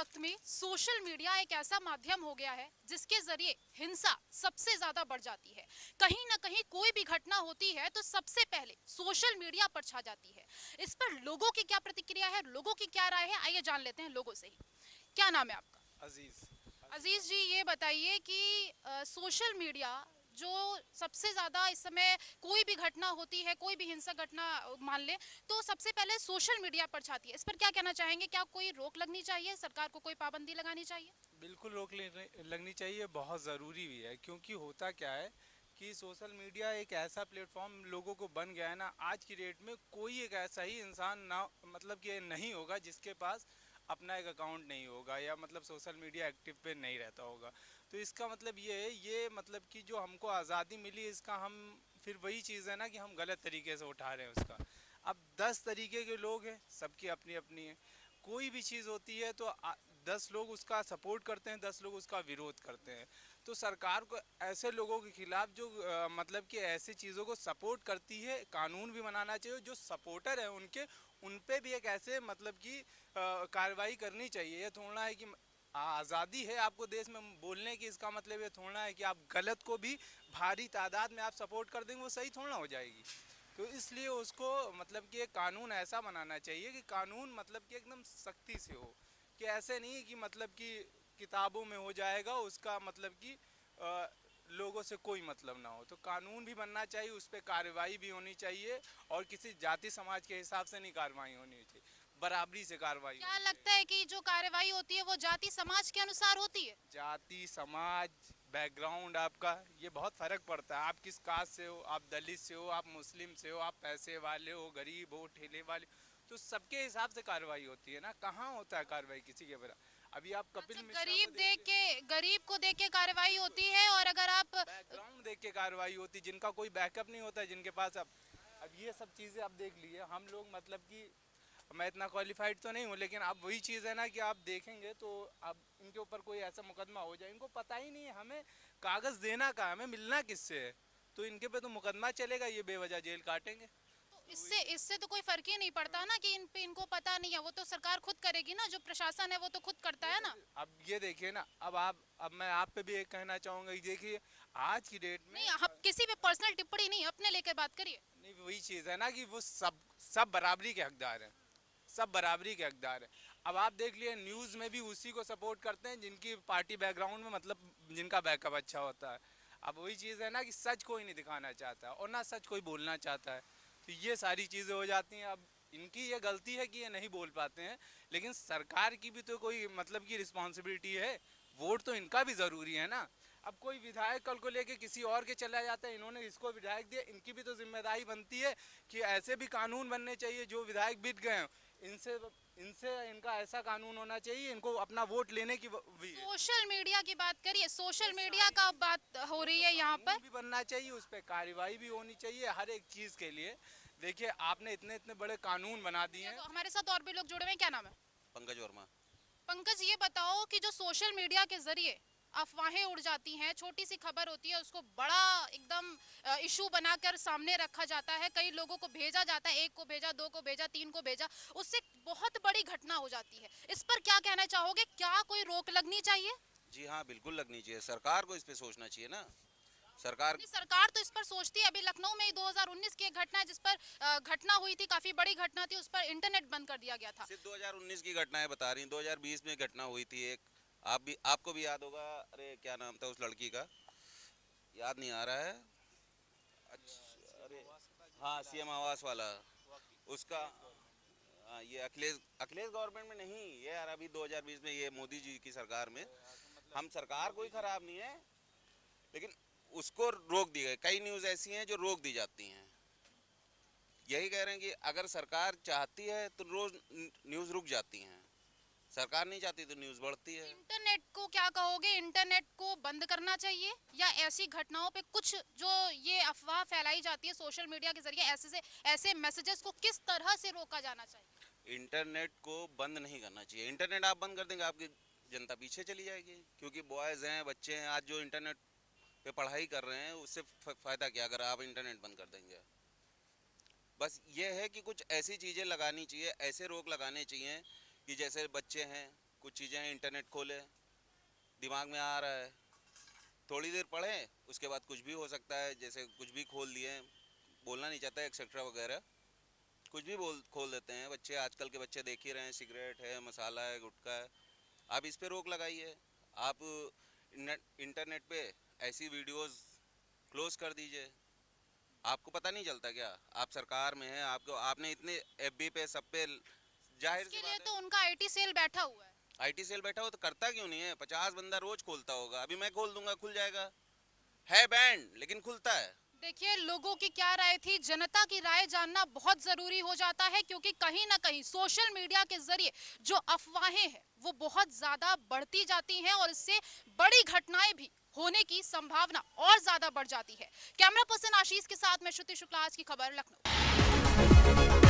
वक्त में social media एक ऐसा माध्यम हो गया है जिसके जरिए हिंसा सबसे ज्यादा बढ़ जाती है। कहीं ना कहीं कोई भी घटना होती है तो सबसे पहले सोशल मीडिया पर छा जाती है। इस पर लोगों की क्या प्रतिक्रिया है, लोगों की क्या राय है, आइए जान लेते हैं लोगों से ही। क्या नाम है आपका? अजीज। अजीज जी, ये बताइए कि सोशल मीडिया जो सबसे ज्यादा इस समय कोई भी घटना होती है, कोई भी हिंसक घटना मान ले, तो सबसे पहले सोशल मीडिया पर छाती है। इस पर क्या कहना चाहेंगे? क्या कोई रोक लगनी चाहिए, सरकार को कोई पाबंदी लगानी चाहिए? बिल्कुल लगनी चाहिए, बहुत ज़रूरी भी है। क्योंकि होता क्या है कि सोशल मीडिया एक ऐसा प्लेटफॉर्म लोगों को बन गया है ना, आज की डेट में कोई एक ऐसा ही इंसान ना मतलब कि नहीं होगा जिसके पास अपना एक अकाउंट नहीं होगा या मतलब सोशल मीडिया एक्टिव पे नहीं रहता होगा। तो इसका मतलब ये है, ये मतलब कि जो हमको आज़ादी मिली इसका हम फिर वही चीज़ है ना कि हम गलत तरीके से उठा रहे हैं उसका। अब 10 तरीके के लोग हैं, सबकी अपनी अपनी है। कोई भी चीज़ होती है तो 10 लोग उसका सपोर्ट करते हैं, 10 लोग उसका विरोध करते हैं। तो सरकार को ऐसे लोगों के खिलाफ जो मतलब कि ऐसी चीज़ों को सपोर्ट करती है, कानून भी बनाना चाहिए। जो सपोर्टर है उनके, उन पे भी एक ऐसे मतलब कि कार्रवाई करनी चाहिए। ये थोड़ा है कि आज़ादी है आपको देश में बोलने की, इसका मतलब ये थोड़ा है कि आप गलत को भी भारी तादाद में आप सपोर्ट कर देंगे वो सही थोड़ा हो जाएगी। तो इसलिए उसको मतलब कि एक कानून ऐसा बनाना चाहिए कि कानून मतलब कि एकदम सख्ती से हो, कि ऐसे नहीं कि मतलब कि किताबों में हो जाएगा उसका मतलब कि अ, लोगों से कोई मतलब ना हो। तो कानून भी बनना चाहिए, उस पर कार्रवाई भी होनी चाहिए। और किसी जाति समाज के हिसाब से नहीं कार्रवाई होनी चाहिए, बराबरी से कार्रवाई क्या होनी चाहिए। लगता है कि जो कार्यवाही होती है वो जाति समाज के अनुसार होती है? जाति समाज बैकग्राउंड आपका, ये बहुत फ़र्क पड़ता है। आप किस कास्ट से हो, आप दलित से हो, आप मुस्लिम से हो, आप पैसे वाले हो, गरीब हो, ठेले वाले, तो सबके हिसाब से कार्रवाई होती है ना। कहाँ होता है कार्रवाई किसी के बरा। अभी आप कपिल अच्छा, मिश्रा को देखिए, गरीब को देख के कार्यवाही बिल्कुल होती है, और अगर आप बैकग्राउंड देख के कार्रवाई होती। जिनका कोई बैकअप नहीं होता, जिनके पास अब ये सब चीज़ें आप देख लिए हम लोग मतलब कि मैं इतना क्वालिफाइड तो नहीं हूँ, लेकिन अब वही चीज़ है ना कि आप देखेंगे तो अब इनके ऊपर कोई ऐसा मुकदमा हो जाए, इनको पता ही नहीं है हमें कागज़ देना कहाँ, हमें मिलना किससे है। तो इनके पे तो मुकदमा चलेगा, ये बेवजह जेल काटेंगे। तो तो वही इससे चीज़। इससे तो कोई फर्क ही नहीं पड़ता ना कि इन पे इनको पता नहीं है। वो तो सरकार खुद करेगी ना, जो प्रशासन है वो तो खुद करता वो है तो ना। अब ये देखिए ना, अब मैं आप पे भी एक कहना चाहूँगा कि देखिए आज की डेट में नहीं, आप किसी पे पर्सनल टिप्पणी नहीं, अपने लेके बात करिए। नहीं, वही चीज़ है ना कि वो सब बराबरी के हकदार हैं, सब बराबरी के हकदार हैं। अब आप देख लिए न्यूज़ में भी उसी को सपोर्ट करते हैं जिनकी पार्टी बैकग्राउंड में मतलब जिनका बैकअप अच्छा होता है। अब वही चीज़ है ना कि सच कोई नहीं दिखाना चाहता और ना सच कोई बोलना चाहता है। तो ये सारी चीज़ें हो जाती हैं। अब इनकी ये गलती है कि ये नहीं बोल पाते हैं, लेकिन सरकार की भी तो कोई मतलब की रिस्पॉन्सिबिलिटी है। वोट तो इनका भी ज़रूरी है ना। अब कोई विधायक कल को लेके किसी और के चला जाता है, इन्होंने इसको विधायक दिया, इनकी भी तो जिम्मेदारी बनती है कि ऐसे भी कानून बनने चाहिए। जो विधायक बीत गए हैं, इनसे इनसे इनका ऐसा कानून होना चाहिए, इनको अपना वोट लेने की भी है। सोशल मीडिया की बात करिए, सोशल ये मीडिया सारी का चीज, बात हो वो रही तो है यहाँ पर। कानून भी बनना चाहिए, उस पर कार्रवाई भी होनी चाहिए हर एक चीज के लिए। देखिए आपने इतने इतने बड़े कानून बना दिए हैं। तो हमारे साथ और भी लोग जुड़े हुए हैं, क्या नाम है? पंकज वर्मा। पंकज, ये बताओ कि जो सोशल मीडिया के जरिए अफवाहें उड़ जाती हैं, छोटी सी खबर होती है उसको बड़ा एकदम इशू बनाकर सामने रखा जाता है, कई लोगों को भेजा जाता है, एक को भेजा, दो को भेजा, तीन को भेजा, उससे बहुत बड़ी घटना हो जाती है। इस पर क्या कहना चाहोगे? क्या कोई रोक लगनी चाहिए? जी हाँ, बिल्कुल लगनी चाहिए। सरकार को इस पे सोचना चाहिए ना। सरकार नहीं, सरकार तो इस पर सोचती है। अभी लखनऊ में ही 2019 की एक घटना है जिस पर घटना हुई थी, काफी बड़ी घटना थी, उस पर इंटरनेट बंद कर दिया गया था। सिर्फ 2019 की घटनाएं बता रही हैं। 2020 में घटना हुई थी एक, आपको भी याद होगा। अरे क्या नाम था उस लड़की का, याद नहीं आ रहा है। अच्छा, अरे हाँ, सीएम आवास वाला उसका। हाँ, ये अखिलेश अखिलेश गवर्नमेंट में नहीं, ये यार अभी 2020 में ये मोदी जी की सरकार में। हम सरकार कोई खराब नहीं है, लेकिन उसको रोक दी गई। कई न्यूज़ ऐसी हैं जो रोक दी जाती हैं। यही कह रहे हैं कि अगर सरकार चाहती है तो रोज न्यूज़ रुक जाती हैं, सरकार नहीं चाहती तो न्यूज़ बढ़ती है। इंटरनेट को क्या कहोगे? इंटरनेट को बंद करना चाहिए, या ऐसी घटनाओं पे कुछ जो ये अफवाह फैलाई जाती है सोशल मीडिया के जरिए, ऐसे मैसेजेस को किस तरह से रोका जाना चाहिए? इंटरनेट को बंद नहीं करना चाहिए। इंटरनेट आप बंद कर देंगे, आपकी जनता पीछे चली जाएगी। क्योंकि बॉयज़ हैं, बच्चे हैं, आज जो इंटरनेट पे पढ़ाई कर रहे हैं उससे फ़ायदा क्या अगर आप इंटरनेट बंद कर देंगे। बस ये है कि कुछ ऐसी चीज़ें लगानी चाहिए, ऐसे रोक लगाने चाहिए कि जैसे बच्चे हैं, कुछ चीज़ें इंटरनेट खोले, दिमाग में आ रहा है, थोड़ी देर पढ़ें, उसके बाद कुछ भी हो सकता है, जैसे कुछ भी खोल दिए, बोलना नहीं चाहता एक्सेट्रा वगैरह, कुछ भी बोल खोल देते हैं बच्चे। आजकल के बच्चे देख ही रहे हैं, सिगरेट है, मसाला है, गुटखा है। आप इस पे रोक लगाइए। आप इंटरनेट पे ऐसी वीडियोस क्लोज कर दीजिए। आपको पता नहीं चलता क्या? आप सरकार में हैं, आपको आपने इतने एफबी पे सब पे, जाहिर सी इसके लिए बात तो है। उनका आईटी सेल बैठा हुआ है। आईटी सेल बैठा हो तो करता क्यों नहीं है? 50 बंदा रोज खोलता होगा, अभी मैं खोल दूंगा, खुल जाएगा। है बैंड लेकिन खुलता है। देखिए, लोगों की क्या राय थी, जनता की राय जानना बहुत जरूरी हो जाता है, क्योंकि कहीं ना कहीं सोशल मीडिया के जरिए जो अफवाहें हैं वो बहुत ज्यादा बढ़ती जाती हैं और इससे बड़ी घटनाएं भी होने की संभावना और ज्यादा बढ़ जाती है। कैमरा पर्सन आशीष के साथ मैं श्रुति शुक्ला, आज की खबर लखनऊ।